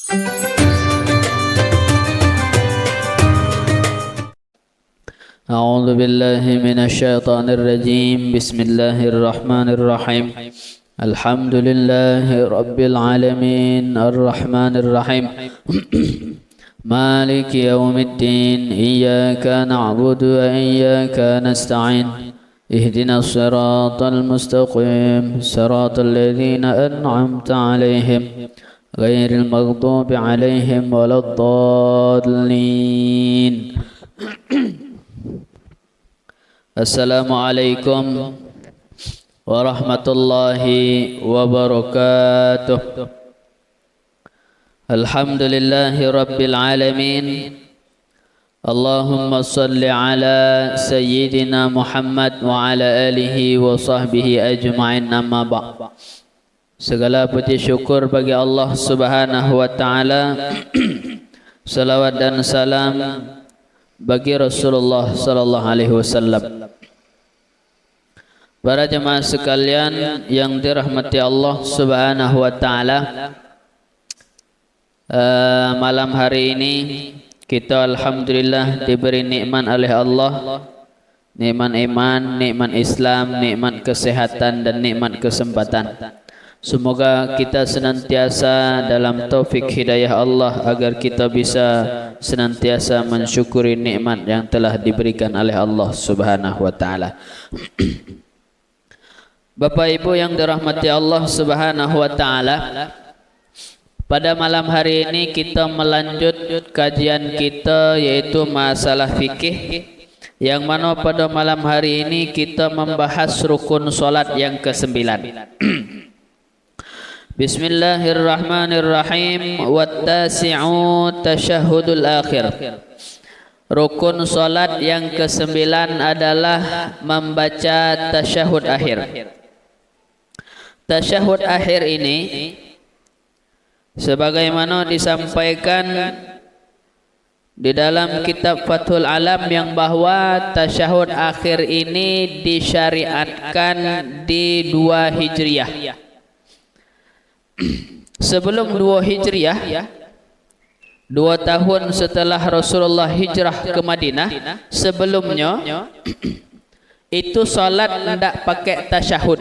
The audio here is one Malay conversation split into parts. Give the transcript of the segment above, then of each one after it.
أعوذ بالله من الشيطان الرجيم. بسم الله الرحمن الرحيم. الحمد لله رب العالمين الرحمن الرحيم مالك يوم الدين. إياك نعبد وإياك نستعين. اهدنا الصراط المستقيم صراط الذين أنعمت عليهم غير المغضوب عليهم ولا الضالين. Assalamualaikum warahmatullahi wabarakatuh. Alhamdulillahi rabbil alamin. Allahumma salli ala sayyidina Muhammad wa ala alihi wa sahbihi ajma'in, amma ba'. Segala puji syukur bagi Allah Subhanahu wa taala. Salawat dan salam bagi Rasulullah sallallahu alaihi wasallam. Para jemaah sekalian yang dirahmati Allah Subhanahu wa taala, malam hari ini kita alhamdulillah diberi nikmat oleh Allah, nikmat iman, nikmat Islam, nikmat kesehatan dan nikmat kesempatan. Semoga kita senantiasa dalam taufik hidayah Allah agar kita bisa senantiasa mensyukuri nikmat yang telah diberikan oleh Allah Subhanahu wa taala. Bapak Ibu yang dirahmati Allah Subhanahu wa taala, pada malam hari ini kita melanjut kajian kita yaitu masalah fikih, yang mana pada malam hari ini kita membahas rukun solat yang ke-9. Bismillahirrahmanirrahim. Wattasi'u tasyahhudul akhir. Rukun solat yang ke-9 adalah membaca tasyahud akhir. Tasyahud akhir ini sebagaimana disampaikan di dalam kitab Fathul Alam yang bahwa tasyahud akhir ini disyariatkan di 2 Hijriah. Sebelum 2 Hijriah, 2 tahun setelah Rasulullah hijrah ke Madinah, sebelumnya itu salat tidak pakai tasyahud.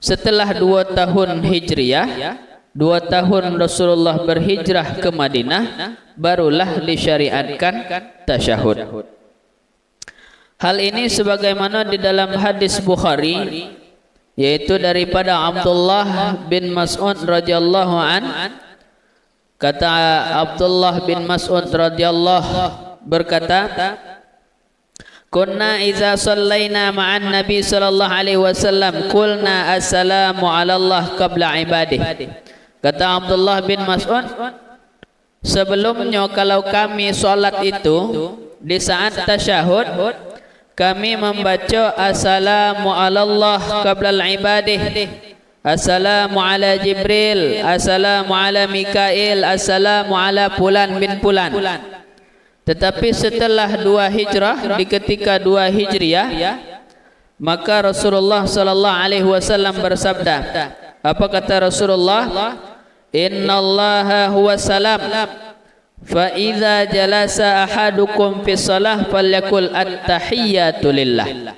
Setelah 2 tahun Hijriah, 2 tahun Rasulullah berhijrah ke Madinah, barulah disyariatkan tasyahud. Hal ini sebagaimana di dalam hadis Bukhari, yaitu daripada Abdullah bin Mas'ud radhiyallahu an. Kata Abdullah bin Mas'ud radhiyallahu berkata, kunna iza sallaina ma'an nabi sallallahu alaihi wasallam qulna assalamu ala Allah qabla ibadih. Kata Abdullah bin Mas'ud, sebelumnya kalau kami solat itu di saat tasyahud, kami membaca assalamu ala Allah qabla al-ibadih, assalamu ala Jibril, assalamu ala Mikail, assalamu ala Fulan bin Fulan. Tetapi setelah 2 hijrah, di ketika 2 Hijriah, maka Rasulullah sallallahu alaihi wasallam bersabda, apa kata Rasulullah? Innallaha huwa salam, fa idza jalasa ahadukum fi shalah falyakul at-tahiyyatu lillah.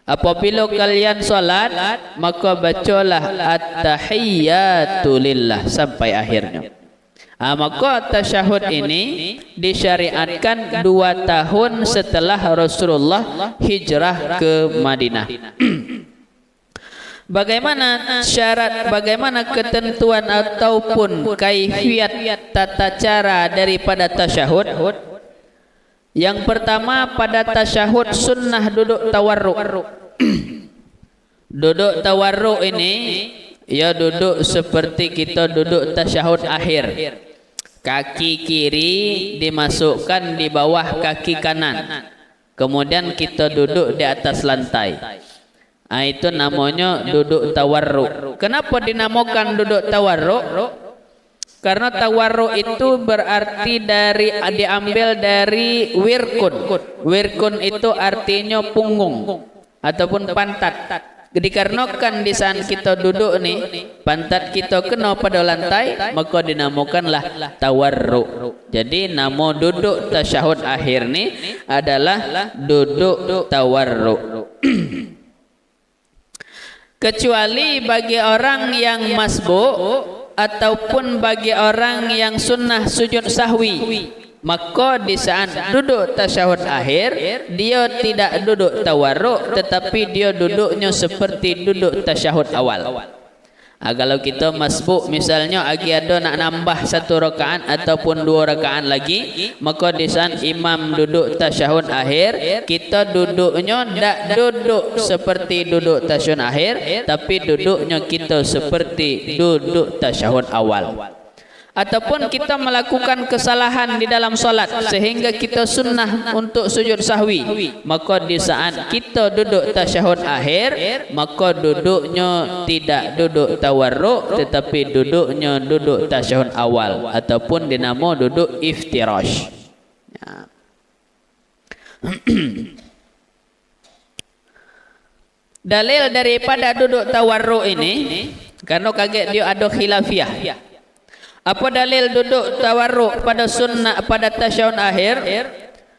Apabila kalian salat, maka bacalah at-tahiyyatu lillah sampai akhirnya. Maka tasyahud ini disyariatkan 2 tahun setelah Rasulullah hijrah ke Madinah. Bagaimana syarat, bagaimana ketentuan ataupun kaifiat tata cara daripada tasyahud? Yang pertama, pada tasyahud sunnah duduk tawarruk. Duduk tawarruk ini ya duduk seperti kita duduk tasyahud akhir. Kaki kiri dimasukkan di bawah kaki kanan, kemudian kita duduk di atas lantai. Itu namanya duduk tawarruk. Kenapa dinamakan duduk tawarruk? Karena tawarruk itu berarti diambil dari wirkun. Wirkun itu artinya punggung ataupun pantat. Dikarenakan di saat kita duduk ni pantat kita kena pada lantai, maka dinamakanlah tawarruk. Jadi nama duduk tasyahud akhir ni adalah duduk tawarruk. Kecuali bagi orang yang masbuk ataupun bagi orang yang sunnah sujud sahwi, maka di saat duduk tasyahud akhir dia tidak duduk tawarruk, tetapi dia duduknya seperti duduk tasyahud awal. Kalau kita masbuk misalnya lagi ada nak nambah 1 rakaat ataupun 2 rakaat lagi, maka di saat imam duduk tasyahud akhir, kita duduknya tak duduk seperti duduk tasyahud akhir, tapi duduknya kita seperti duduk tasyahud awal. Ataupun kita melakukan kesalahan di dalam solat sehingga kita sunnah untuk sujud sahwi, maka di saat kita duduk tasyahud akhir, maka duduknya tidak duduk tawarruk, tetapi duduknya duduk tasyahud awal ataupun dinamo duduk iftirash. Dalil daripada duduk tawarruk ini, karena kaget dia ada khilafiyah. Apa dalil duduk tawarruk pada sunnah pada tasyahud akhir?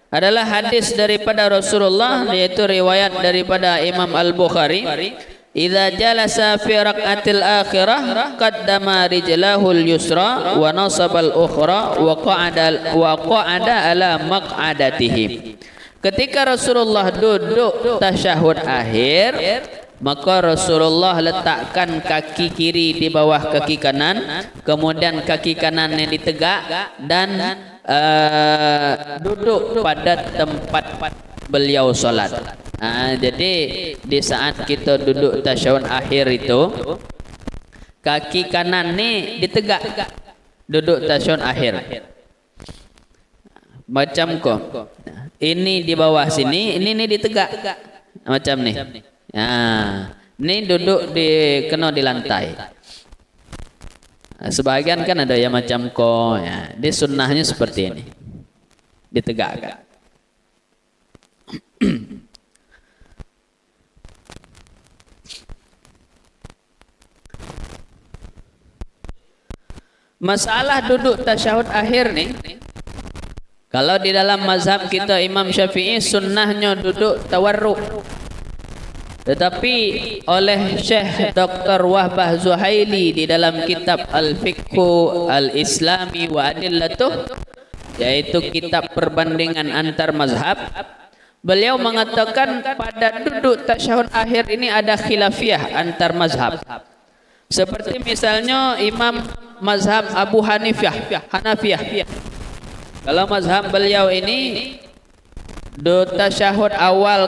Adalah hadis daripada Rasulullah, yaitu riwayat daripada Imam Al-Bukhari. Idza jalasa fi raq'atil akhirah qaddama rijlahul yusra wa nasaba al-ukhra wa qa'ada ala maq'adatihi. Ketika Rasulullah duduk tasyahud akhir, maka Rasulullah letakkan kaki kiri di bawah kaki kanan, kemudian kaki kanan yang ditegak dan duduk pada tempat beliau solat. Jadi di saat kita duduk tasyahud akhir itu, kaki kanan ni ditegak, duduk tasyahud akhir. Macam ko, ini di bawah sini, ini ditegak macam ni. Ini duduk kena di lantai. Sebahagian kan ada yang macam ko, ya. Dia sunnahnya seperti ini, ditegakkan. Masalah duduk tasyahud akhir ni, kalau di dalam mazhab kita Imam Syafi'i sunnahnya duduk tawarruk. Tetapi oleh Syekh Dr. Wahbah Zuhaili di dalam kitab Al-Fiqhu Al-Islami wa Adillatuh, yaitu kitab perbandingan antar mazhab, beliau mengatakan pada duduk tasyahud akhir ini ada khilafiyah antar mazhab. Seperti misalnya Imam mazhab Abu Hanifah, kalau mazhab beliau ini duduk tasyahud awal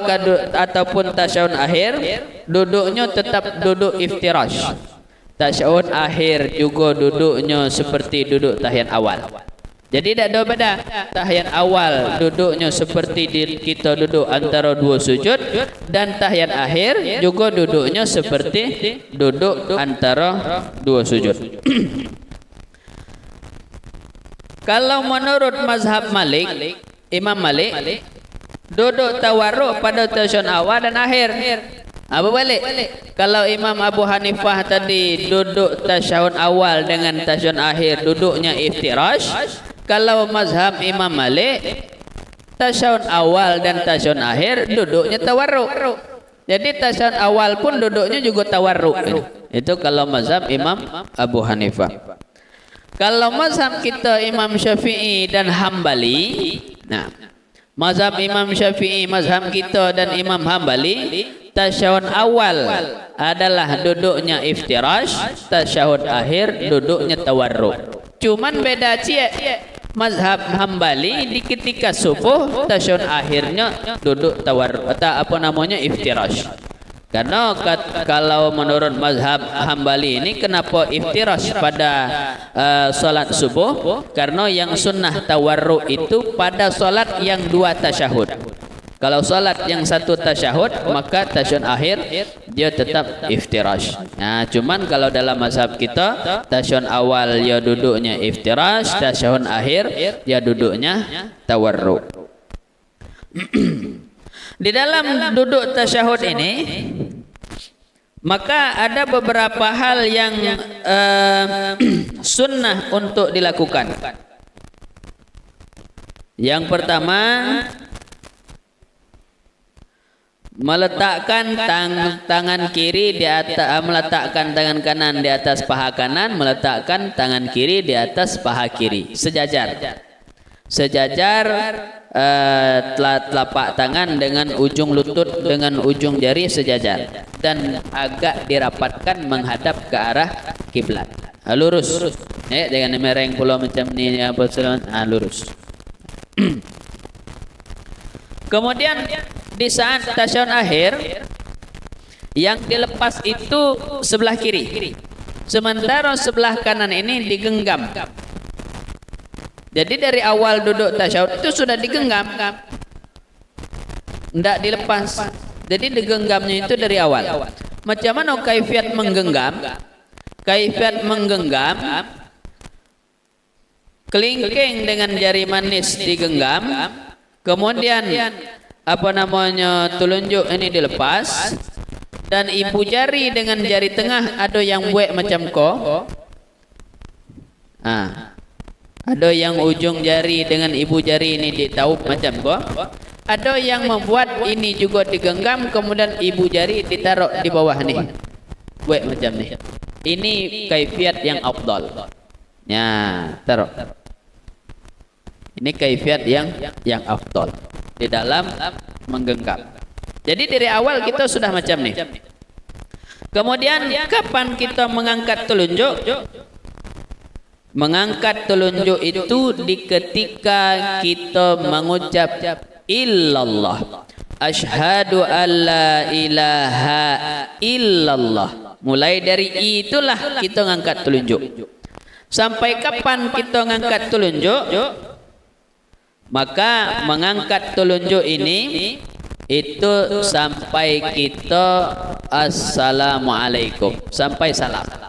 ataupun tasyahud akhir, duduknya tetap duduk iftirash. Tasyahud akhir juga duduknya seperti duduk tahiyat awal. Jadi tak ada beda. Tahiyat awal duduknya seperti kita duduk antara 2 sujud, dan tahiyat akhir juga duduknya seperti duduk antara 2 sujud. Kalau menurut mazhab Malik, Imam Malik, duduk tawarruk pada tasyahud awal dan akhir. Apa balik? Kalau Imam Abu Hanifah tadi duduk tasyahud awal dengan tasyahud akhir duduknya iftirash. Kalau mazhab Imam Malik, tasyahud awal dan tasyahud akhir duduknya tawarruk. Jadi tasyahud awal pun duduknya juga tawarruk. Itu kalau mazhab Imam Abu Hanifah. Kalau mazhab kita Imam Syafi'i dan Hambali, mazhab Imam Syafi'i, mazhab kita dan Imam Hambali, tasyahud awal adalah duduknya iftirash, tasyahud akhir duduknya tawarruk. Cuman beda mazhab Hambali di ketika subuh tasyahud akhirnya duduk tawarruk atau iftirash. Karena kalau menurut mazhab Hambali ini, kenapa iftirash pada solat subuh? Karena yang sunnah tawarruk itu pada solat yang 2 tasyahud. Kalau solat yang 1 tasyahud, maka tasyahud akhir dia tetap iftirash. Cuman kalau dalam mazhab kita, tasyahud awal dia duduknya iftirash, tasyahud akhir dia duduknya tawarruk. Di dalam duduk tasyahud ini Maka ada beberapa hal yang sunnah untuk dilakukan. Yang pertama, meletakkan tangan kiri di atas, meletakkan tangan kanan di atas paha kanan, meletakkan tangan kiri di atas paha kiri, sejajar. Sejajar telapak tangan dengan ujung lutut dengan ujung jari sejajar dan agak dirapatkan menghadap ke arah kiblat. Lurus. Ya, jangan mereng pula macam ni ya, lurus. Kemudian di saat tasyahud akhir yang dilepas itu sebelah kiri, sementara sebelah kanan ini digenggam. Jadi dari awal duduk tasyahud itu sudah digenggam, tidak dilepas. Jadi digenggamnya itu dari awal. Macam mana kaifiat menggenggam? Kaifiat menggenggam, kelingking dengan jari manis digenggam, kemudian telunjuk ini dilepas, dan ibu jari dengan jari tengah ada yang buat macam ko. Ada yang ujung jari dengan ibu jari ini ditaup macam ko. Ada yang membuat ini juga digenggam, kemudian ibu jari ditaruh di bawah ni. Buat macam ni. Ini kaifiat yang afdal. Ya, taruh. Ini kaifiat yang afdal di dalam menggenggam. Jadi dari awal kita sudah macam ni. Kemudian kapan kita mengangkat telunjuk? Mengangkat telunjuk itu di ketika kita mengucap illallah, asyhadu alla ilaha illallah. Mulai dari itulah kita mengangkat telunjuk. Sampai kapan kita mengangkat telunjuk? Maka mengangkat telunjuk ini itu sampai kita assalamualaikum, sampai salam.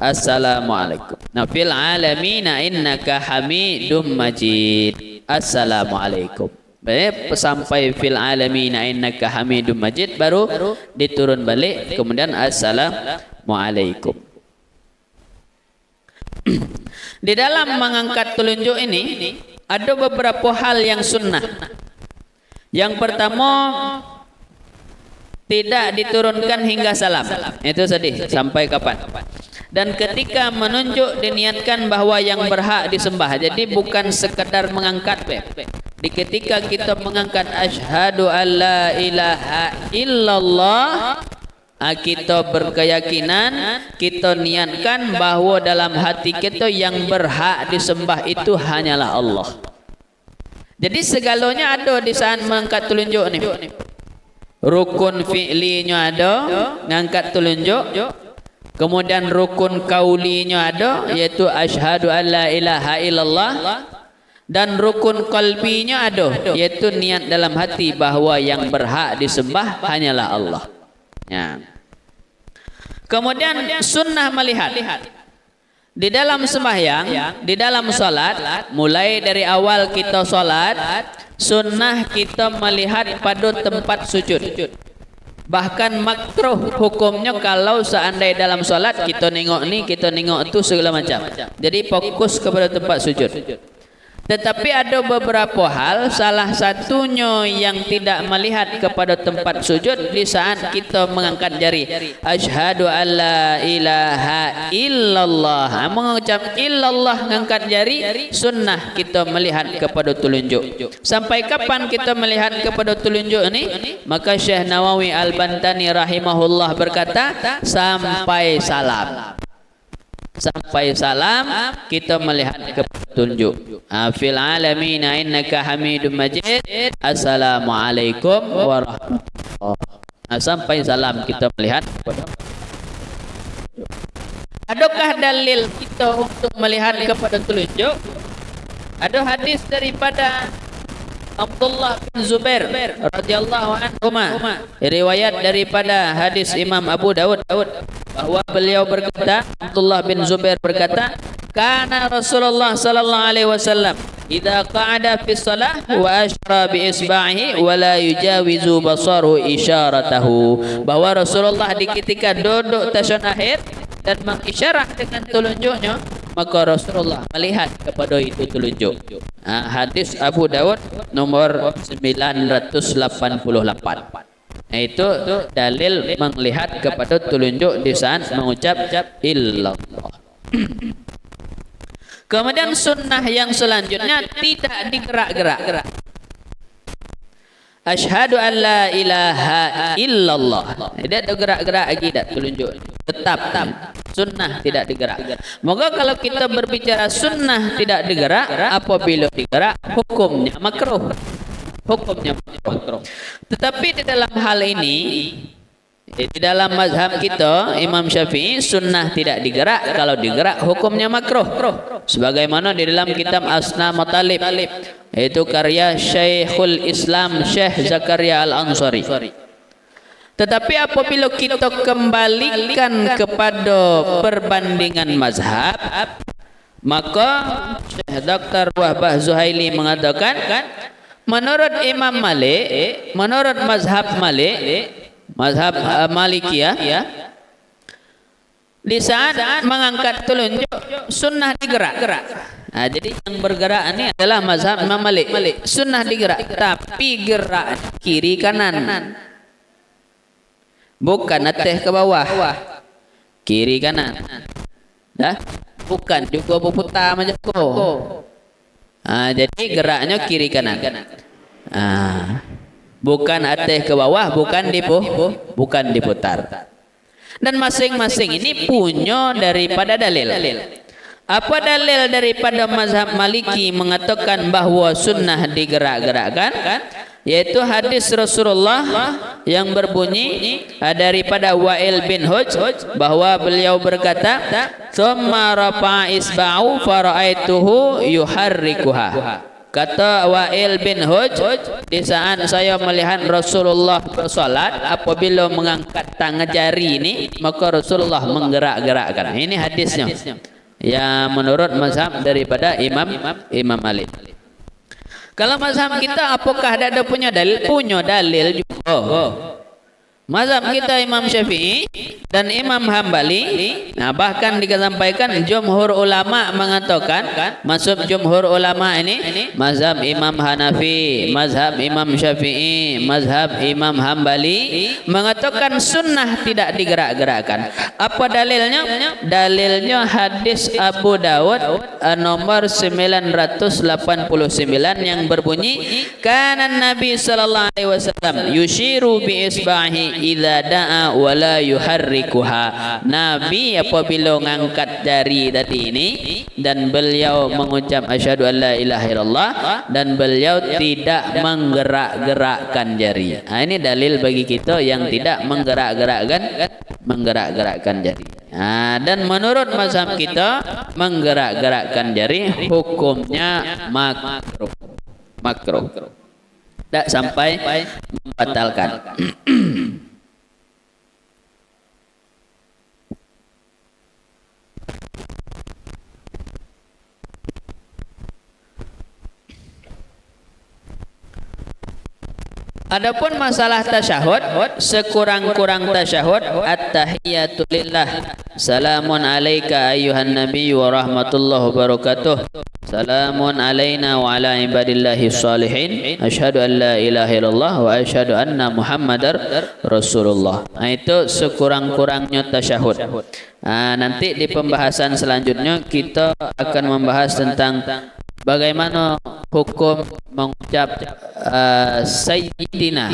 Assalamualaikum. Nah, fil alamina innaka hamidum majid. Assalamualaikum. Sampai fil alamina innaka hamidum majid baru diturun balik, kemudian assalamualaikum. Di dalam mengangkat telunjuk ini ada beberapa hal yang sunnah. Yang pertama, tidak diturunkan hingga salam. Itu sedih. Sampai kapan? Dan ketika menunjuk diniatkan bahwa yang berhak disembah. Jadi bukan sekadar mengangkat. Di ketika kita mengangkat asyhadu alla ilaha illallah, kita berkeyakinan, kita niatkan bahwa dalam hati kita yang berhak disembah itu hanyalah Allah. Jadi segalanya ada di saat mengangkat telunjuk ni. Rukun fi'linya ada, mengangkat telunjuk. Kemudian rukun kaulinya ada, yaitu asyhadu alla ilaha illallah. Dan rukun qalbinya ada, yaitu niat dalam hati bahwa yang berhak disembah hanyalah Allah. Ya. Kemudian sunnah melihat di dalam sembahyang, di dalam salat, mulai dari awal kita salat, sunnah kita melihat pada tempat sujud. Bahkan makruh hukumnya kalau seandainya dalam salat kita nengok ni, kita nengok tu segala macam. Jadi fokus kepada tempat sujud. Tetapi ada beberapa hal, salah satunya yang tidak melihat kepada tempat sujud di saat kita mengangkat jari. Asyhadu alla ilaha illallah. Mengucap illallah, mengangkat jari, sunnah kita melihat kepada telunjuk. Sampai kapan kita melihat kepada telunjuk ini? Maka Syekh Nawawi Al-Bantani rahimahullah berkata, sampai salam. Sampai salam kita melihat kepada telunjuk. Fil alamina innaka hamidum majid. Assalamualaikum warahmatullahi. Sampai salam kita melihat kepada. Adakah dalil kita untuk melihat kepada telunjuk? Ada hadis daripada Abdullah bin Zubair radhiyallahu anhuma, riwayat daripada hadis Imam Abu Dawud, bahwa beliau berkata, Abdullah bin Zubair berkata, Kana Rasulullah sallallahu alaihi wasallam idza qa'ada fi shalah wa asyara bi isba'ihi wa la yujawizu basaru isyaratahu. Bahwa Rasulullah di ketika duduk tasyahud akhir dan mengisyarat dengan telunjuknya, maka Rasulullah melihat kepada itu telunjuk. Hadis Abu Dawud nomor 988. Itu dalil melihat kepada telunjuk di saat mengucap illallah. Kemudian sunnah yang selanjutnya tidak digerak-gerak. Asyhadu an la ilaha illallah. Tidak ada gerak-gerak lagi, tidak telunjuk. Tetap sunnah tidak digerak. Moga kalau kita berbicara sunnah tidak digerak, apabila digerak hukumnya makruh. Hukumnya makruh. Tetapi di dalam hal ini, di dalam mazhab kita Imam Syafi'i, sunnah tidak digerak, kalau digerak hukumnya makruh. Sebagaimana di dalam kitab Asna Matalib, yaitu karya Syekhul Islam Syekh Zakaria Al-Ansari. Tetapi apabila kita kembalikan kepada perbandingan mazhab, maka Syekh Dr. Wahbah Zuhaili mengatakan, menurut Imam Malik, menurut mazhab Malik, mazhab Malikiyah, di saat mengangkat telunjuk sunnah digerak. Jadi yang bergerak ini adalah mazhab Imam Malik. Sunnah digerak, tapi gerak kiri kanan, bukan atas ke bawah, kiri kanan. Dah, bukan juga berputar macam tu. Jadi geraknya kiri kanan. Bukan atas ke bawah, bukan diputar. Dan masing-masing ini punya daripada dalil. Apa dalil daripada mazhab Maliki mengatakan bahawa sunnah digerak-gerakkan? Yaitu hadis Rasulullah yang berbunyi daripada Wa'il bin Hujr, bahwa beliau berkata, "Tsumma rafa'a isba'u fara'aituhu yuharrikuha." Kata Wa'il bin Hujr, di saat saya melihat Rasulullah bersolat, apabila mengangkat tangan jari ini, maka Rasulullah menggerak-gerakkan. Ini hadisnya, ya menurut mazhab daripada Imam Malik. Kalau mazhab kita, apakah ada punya dalil? Punya dalil juga. Mazhab kita Imam Syafi'i dan Imam Hambali, bahkan disampaikan jumhur ulama mengatakan, maksud jumhur ulama ini mazhab Imam Hanafi, mazhab Imam Syafi'i, mazhab Imam Hambali, mengatakan sunnah tidak digerak-gerakkan. Apa dalilnya? Dalilnya hadis Abu Dawud nomor 989 yang berbunyi, kana Nabi sallallahu alaihi wasallam yushiru bi isbahi idza da'a wa la yuharrikuha. Nabi apabila mengangkat jari tadi ini dan beliau mengucap asyhadu an la ilaha illallah, dan beliau tidak menggerak-gerakkan jari. Ini dalil bagi kita yang tidak menggerak-gerakkan jari. Dan menurut mazhab kita, menggerak-gerakkan jari hukumnya makruh. Tak sampai membatalkan. Adapun masalah tasyahud, sekurang-kurang tasyahud, at-tahiyatu lillah, salamun alaika ayyuhan nabiy wa rahmatullahi wa barakatuh, salamun alaina wa ala ibadillahi salihin, asyhadu an la ilaha illallah wa asyhadu anna muhammadar rasulullah. Itu sekurang-kurangnya tasyahud. Nanti di pembahasan selanjutnya kita akan membahas tentang bagaimana hukum mengucap Sayyidina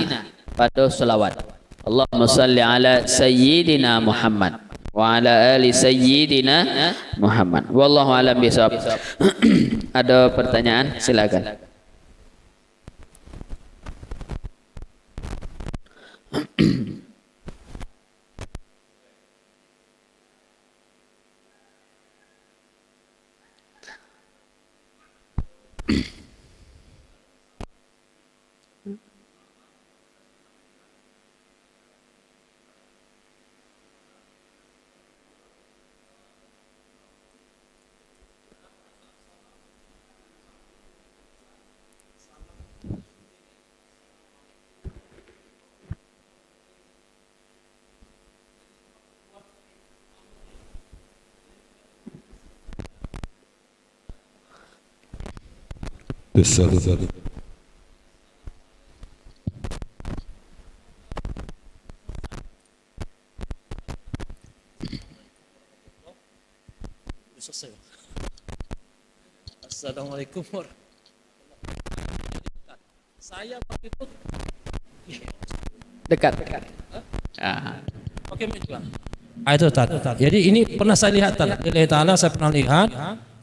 pada selawat. Allahumma salli ala Sayyidina Muhammad wa ala ali Sayyidina Muhammad. Wallahu a'lam bishawab. Ada pertanyaan? Silakan. Assalamualaikum warahmatullahi. Saya waktu itu Dekat. Oke, juga. Itu Ustaz. Jadi ini pernah saya lihat Ta'ala saya pernah lihat.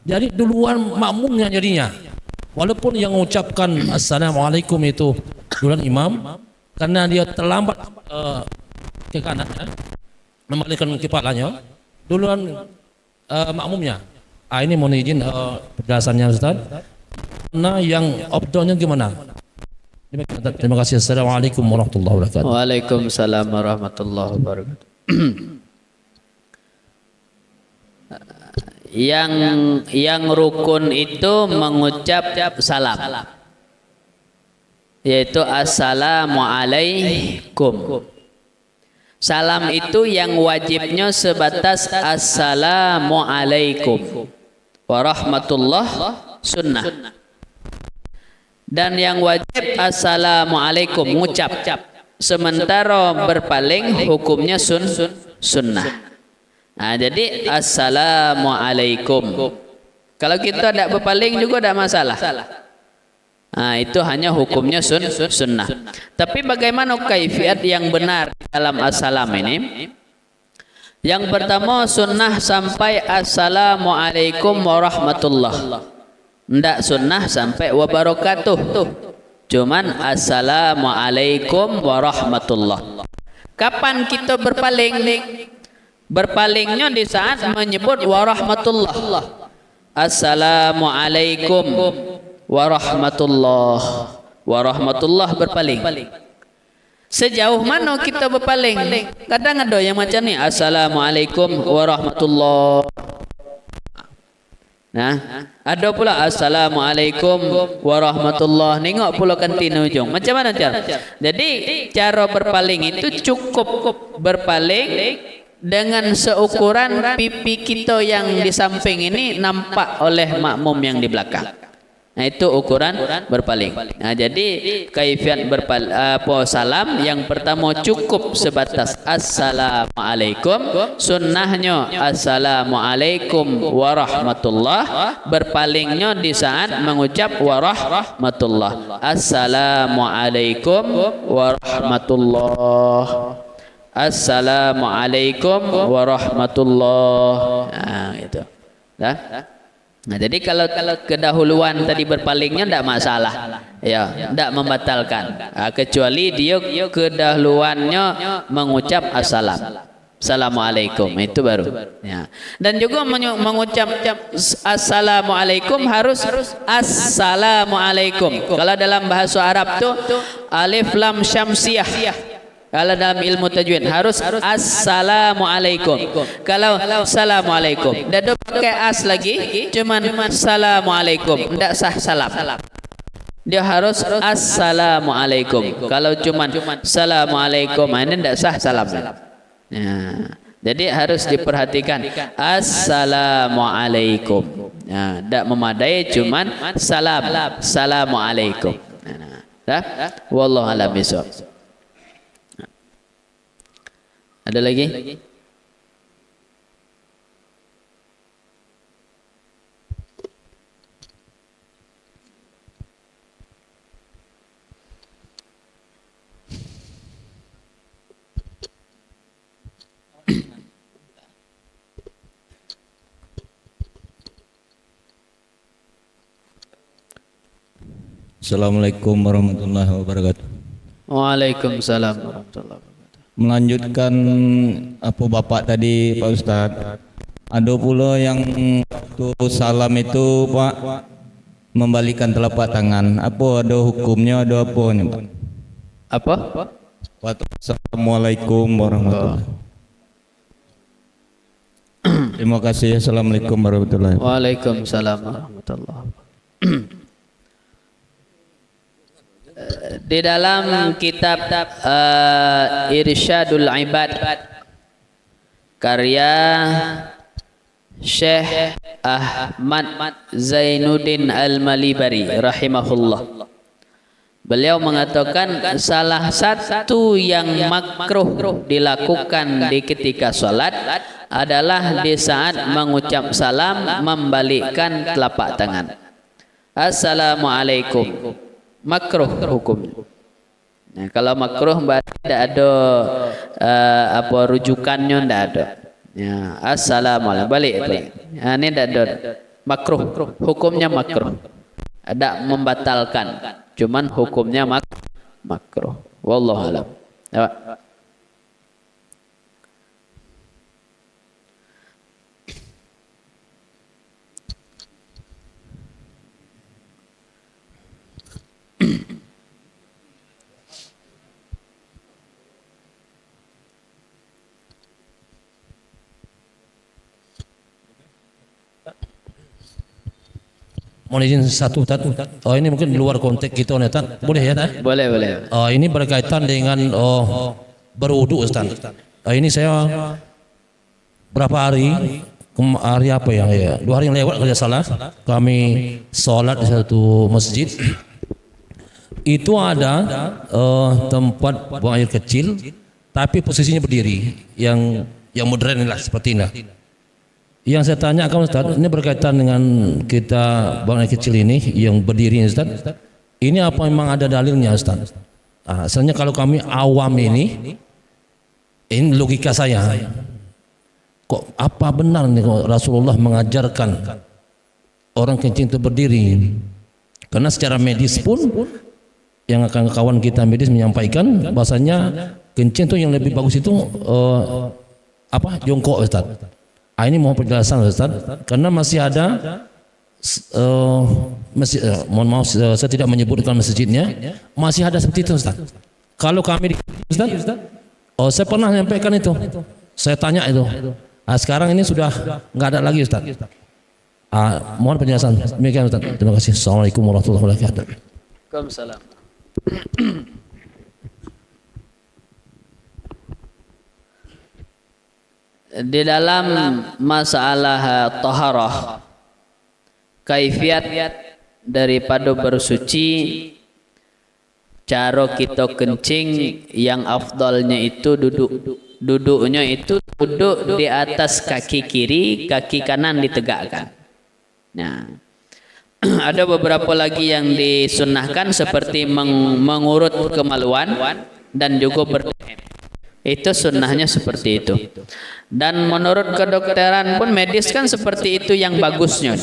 Jadi duluan makmumnya jadinya. Walaupun yang mengucapkan Assalamualaikum itu duluan imam, karena dia terlambat ke kanan, membalikkan kepalanya, duluan makmumnya. Ini mohon izin penjelasannya Ustaz. Nah, yang opdonya gimana? Terima kasih. Assalamualaikum warahmatullahi wabarakatuh. Waalaikumsalam warahmatullahi wabarakatuh. Yang rukun itu mengucap salam, yaitu assalamualaikum. Salam itu yang wajibnya sebatas assalamualaikum warahmatullah sunnah. Dan yang wajib assalamualaikum mengucap. Sementara berpaling hukumnya sunnah. Nah, jadi assalamualaikum. Kalau kita tidak berpaling juga tidak masalah. Nah, itu hanya hukumnya sunnah. Tapi bagaimana kaifiat yang benar dalam assalam ini? Yang pertama sunnah sampai assalamualaikum warahmatullah. Tidak sunnah sampai wabarakatuh. Cuman assalamualaikum warahmatullah. Kapan kita berpaling? Berpalingnya di saat menyebut warahmatullah. Assalamualaikum warahmatullah. Warahmatullah berpaling. Sejauh mana kita berpaling? Kadang ada yang macam ni, assalamualaikum warahmatullah. Nah, ada pula assalamualaikum warahmatullah. Nengok pula kantin ujung. Macam mana cara? Jadi cara berpaling itu cukup berpaling dengan seukuran pipi kita yang di samping ini nampak oleh makmum yang di belakang. Nah, itu ukuran berpaling. Nah, jadi kaifiat salam yang pertama cukup sebatas assalamualaikum, sunnahnya assalamualaikum warahmatullah, berpalingnya di saat mengucap warahmatullah. Assalamualaikum warahmatullah. Assalamualaikum warahmatullah. Nah, gitu. Dah? Nah, jadi kalau kedahuluan tadi berpalingnya tidak masalah. Ya, tidak membatalkan. Kecuali dia kedahuluannya mengucap assalam. Assalamualaikum, itu baru. Ya. Dan juga mengucap assalamualaikum harus assalamualaikum. Kalau dalam bahasa Arab tu alif lam syamsiyah. Kalau dalam ilmu tajwid harus assalamualaikum. Kalau assalamualaikum tidak pakai as lagi, cuman assalamualaikum, tidak sah salam. Dia harus assalamualaikum. Kalau cuman assalamualaikum ini tidak sah salam. Ya. Jadi harus diperhatikan assalamualaikum. Ya, tidak memadai cuman salam. Assalamualaikum. Dah? Wallahu a'lam bishawab. Ada lagi? Assalamualaikum warahmatullahi wabarakatuh. Waalaikumsalam warahmatullahi wabarakatuh. Melanjutkan apa Bapak tadi Pak Ustadz, ada pula yang waktu salam itu Pak membalikan telapak tangan, apa ada hukumnya, ada apa nih Pak? Apa? Assalamualaikum warahmatullahi wabarakatuh. Terima kasih. Assalamualaikum warahmatullahi wabarakatuh. Waalaikumsalam warahmatullahi wabarakatuh. Di dalam kitab Irsyadul Ibad karya Syekh Ahmad Zainuddin Al-Malibari rahimahullah. Beliau mengatakan salah satu yang makruh dilakukan di ketika sholat adalah di saat mengucap salam membalikkan telapak tangan. Assalamualaikum. Makruh hukumnya. Nah, kalau makruh berarti tidak ada apa rujukannya, tidak ada. Ya, assalamualaikum balik. Nah, ini tidak ada. Makruh, hukumnya makruh. Ada membatalkan. Cuman hukumnya makruh. Wallahu a'lam. Ya, Pak. Mohon izin satu Ustaz. Oh, ini mungkin di luar konteks kita nih Ustaz. Boleh ya Ustaz? Boleh. Oh, ini berkaitan dengan berwudu Ustaz. Ini saya berapa hari apa ya? 2 hari yang lewat kalau tidak salah kami sholat di satu masjid. Itu ada tempat buang air kecil tapi posisinya berdiri yang modern lah seperti ini. Yang saya tanyakan Ustaz, ini berkaitan dengan kita buang air kecil ini yang berdiri Ustaz. Ini apa memang ada dalilnya Ustaz? Asalnya kalau kami awam ini logika saya. Kok apa benar nih Rasulullah mengajarkan orang kencing itu berdiri? Karena secara medis pun yang akan kawan kita medis menyampaikan bahasanya kencing itu yang lebih bagus itu jongkok Ustaz. Ini mohon penjelasan Ustaz, karena masih ada mohon maaf saya tidak menyebutkan masjidnya, masih ada seperti itu Ustaz. Kalau kami Ustaz, saya pernah menyampaikan itu, saya tanya itu. Sekarang ini sudah nggak ada lagi Ustaz. Mohon penjelasan. Demikian Ustaz. Terima kasih. Assalamualaikum warahmatullahi wabarakatuh. Waalaikumsalam. Di dalam masalah taharah, kaifiat daripada bersuci, cara kita kencing yang afdalnya itu duduknya itu duduk di atas kaki kiri, kaki kanan ditegakkan. Nah, ada beberapa lagi yang disunnahkan seperti mengurut kemaluan dan juga berdeham. Itu sunnahnya seperti itu. Dan menurut kedokteran pun medis kan seperti itu yang bagusnya.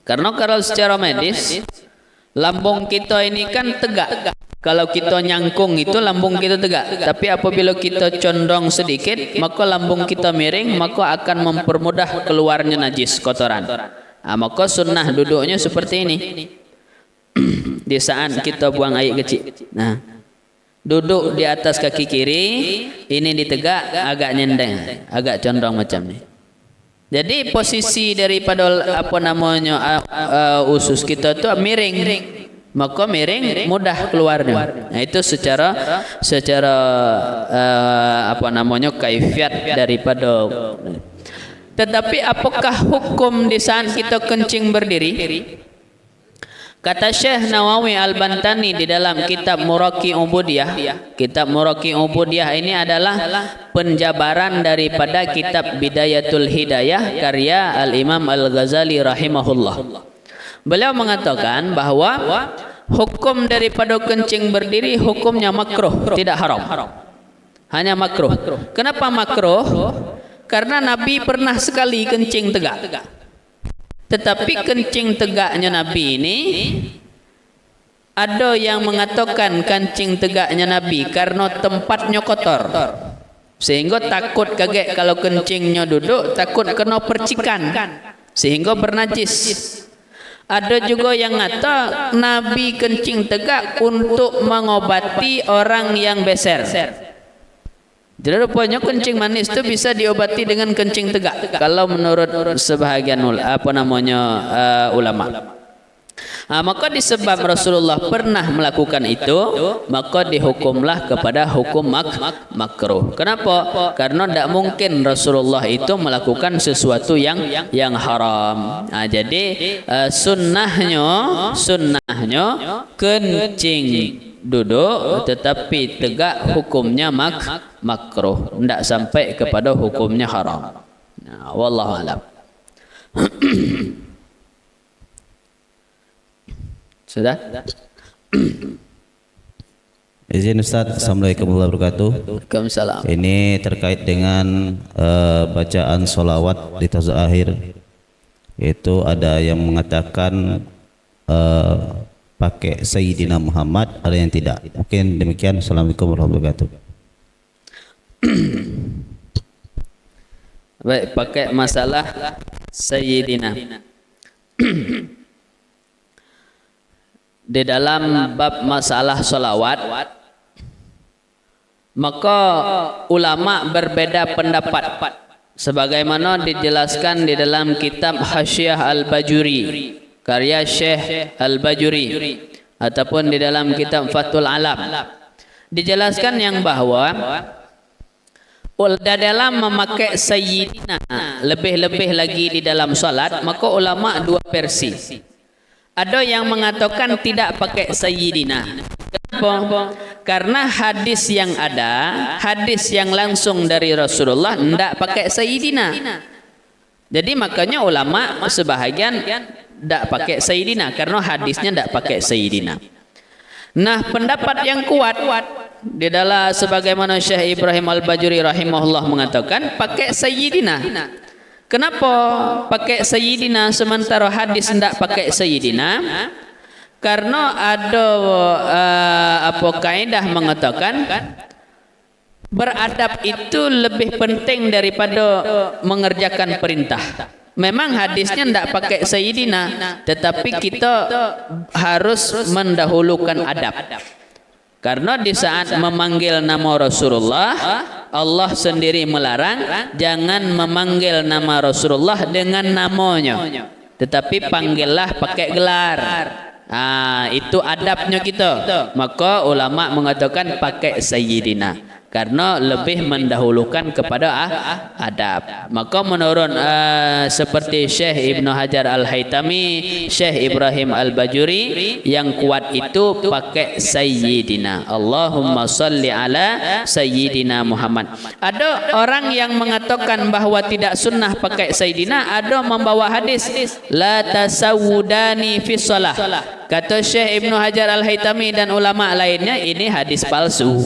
Karena kalau secara medis lambung kita ini kan tegak. Kalau kita nyangkung itu lambung kita tegak. Tapi apabila kita condong sedikit, maka lambung kita miring, maka akan mempermudah keluarnya najis kotoran. Maka sunnah duduknya seperti ini. Di saat kita buang air kecil. Nah, duduk di atas kaki kiri, ini ditegak agak nyendeng, agak condong macam ni. Jadi posisi daripada usus kita tu miring, maka miring mudah keluarnya. Nah, itu secara kaifiat daripada. Tetapi apakah hukum di saat kita kencing berdiri? Kata Syekh Nawawi Al-Bantani di dalam kitab Muraqi Ubudiyah. Kitab Muraqi Ubudiyah ini adalah penjabaran daripada kitab Bidayatul Hidayah karya Al-Imam Al-Ghazali rahimahullah. Beliau mengatakan bahwa hukum daripada kencing berdiri hukumnya makruh, tidak haram. Hanya makruh. Kenapa makruh? Karena Nabi pernah sekali kencing tegak. Tetapi kencing tegaknya Nabi ini ada yang mengatakan kencing tegaknya Nabi karena tempatnya kotor, sehingga takut kaget kalau kencingnya duduk, takut kena percikan sehingga bernajis. Ada juga yang kata Nabi kencing tegak untuk mengobati orang yang beser. Jadi rupanya kencing manis itu bisa diobati dengan kencing tegak kalau menurut sebahagian ulama. Maka disebab Rasulullah pernah melakukan itu, maka dihukumlah kepada hukum makruh. Kenapa? Karena tidak mungkin Rasulullah itu melakukan sesuatu yang haram. Jadi sunnahnya kencing duduk, tetapi tegak hukumnya makruh, tidak sampai kepada hukumnya haram. Wallahu a'lam. Sudah? Izin Ustaz, Assalamualaikum warahmatullahi wabarakatuh. Waalaikumsalam. Ini terkait dengan bacaan solawat di tazah akhir. Itu ada yang mengatakan pakai Sayyidina Muhammad, ada yang tidak. Mungkin demikian. Assalamualaikum warahmatullahi wabarakatuh. Baik, pakai masalah Sayyidina. Di dalam bab masalah solawat, maka ulama berbeda pendapat sebagaimana dijelaskan di dalam kitab Hasyiah Al-Bajuri karya Syekh Al-Bajuri ataupun di dalam kitab Fathul Alam. Dijelaskan yang bahwa dalam memakai Sayyidina, lebih-lebih lagi di dalam salat, maka ulama dua versi. Ada yang mengatakan tidak pakai Sayyidina. Kenapa? Karena hadis yang ada, hadis yang langsung dari Rasulullah tidak pakai Sayyidina. Jadi makanya ulama sebahagian tidak pakai Sayyidina karena hadisnya tidak pakai Sayyidina. Nah, pendapat yang kuat di dalam sebagaimana Syekh Ibrahim Al-Bajuri rahimahullah mengatakan pakai Sayyidina. Kenapa pakai Sayyidina sementara hadis tidak pakai Sayyidina? Karena ada kaidah mengatakan beradab itu lebih penting daripada mengerjakan perintah. Memang hadisnya tidak pakai Sayyidina, tetapi kita harus mendahulukan adab. Karena di saat memanggil nama Rasulullah, Allah sendiri melarang jangan memanggil nama Rasulullah dengan namanya, tetapi panggillah pakai gelar. Itu adabnya kita. Maka ulama mengatakan pakai Sayyidina karena lebih mendahulukan kepada adab. Maka menurut seperti Syekh Ibnu Hajar Al-Haytami, Syekh Ibrahim Al-Bajuri, yang kuat itu pakai Sayyidina. Allahumma salli ala Sayyidina Muhammad. Ada orang yang mengatakan bahwa tidak sunnah pakai Sayyidina, ada membawa hadis la tasawudani fi shalah. Kata Syekh Ibnu Hajar Al-Haytami dan ulama lainnya, ini hadis palsu.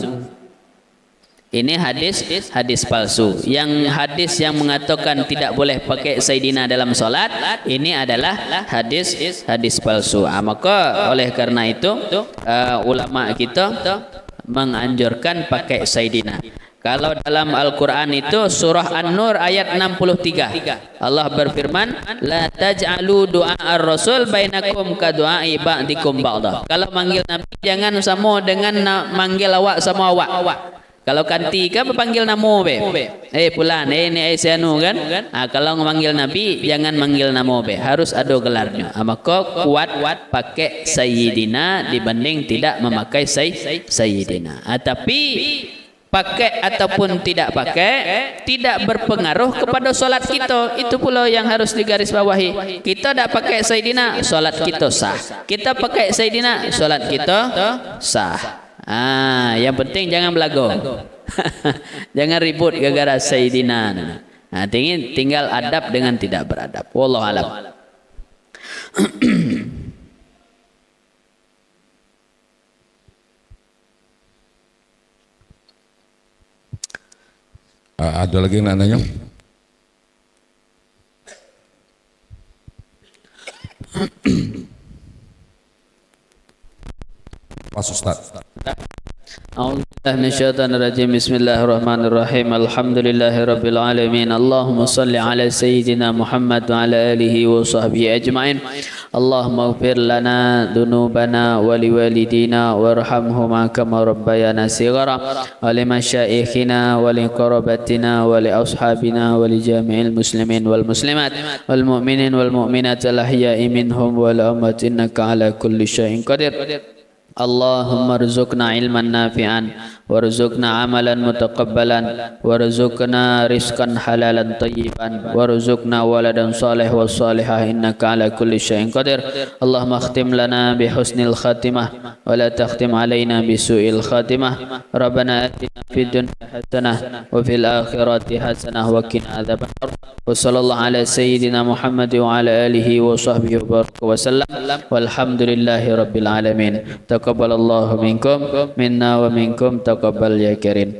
Ini hadis palsu. Yang hadis yang mengatakan tidak boleh pakai Sayyidina dalam solat, ini adalah hadis palsu. Maka oleh karena itu ulama kita menganjurkan pakai Sayyidina. Kalau dalam Al-Quran itu surah An-Nur ayat 63, Allah berfirman, la taj'alu du'a ar-rasul bainakum ka du'ai ba'dikum ba'da. Kalau manggil Nabi jangan sama dengan manggil awak sama awak. Kalau kanti kan berpanggil namo be. Pulan, ini Aisyanu kan. Kalau memanggil Nabi jangan manggil namo be, harus ada gelarnya. Maka kuat pakai Sayyidina dibanding tidak memakai Sayyidina. Tapi pakai ataupun tidak pakai tidak berpengaruh kepada solat kita. Itu pula yang harus digarisbawahi. Kita tidak pakai Sayyidina, solat kita sah. Kita pakai Sayyidina, solat kita sah. Yang penting jangan belago. Jangan ribut gara-gara Sayyidina. Tinggal adab dengan tidak beradab. Wallahu a'lam. Ada lagi yang nak nanya? Pas Ustaz. A'udzubillahi minasyaitonir rajim. Bismillahirrahmanirrahim. Alhamdulillahirabbil alamin. Allahumma shalli ala sayyidina Muhammad wa ala alihi wa sahbihi ajmain. اللهم اغفر لنا ذنوبنا ولوالدينا وارحمهما كما ربيانا صغارا ولمشايخنا ولقرابتنا ولأصحابنا ولجميع المسلمين والمسلمات والمؤمنين والمؤمنات الأحياء منهم والأموات إنك على كل شيء قدير اللهم ارزقنا علما نافعا وارزقنا عملا متقبلا وارزقنا رزقا حلالا طيبا وارزقنا ولدا صالح والصالحة إنك على كل شيء قدير اللهم اختم لنا بحسن الخاتمة ولا تختم علينا بسوء الخاتمة ربنا آتنا في الدنيا حسنة وفي الآخرة حسنة وقنا عذاب النار وصلى الله على سيدنا محمد وعلى آله وصحبه وبارك وسلم والحمد لله رب العالمين تقبل الله منكم منا ومنكم تقبل يا كريم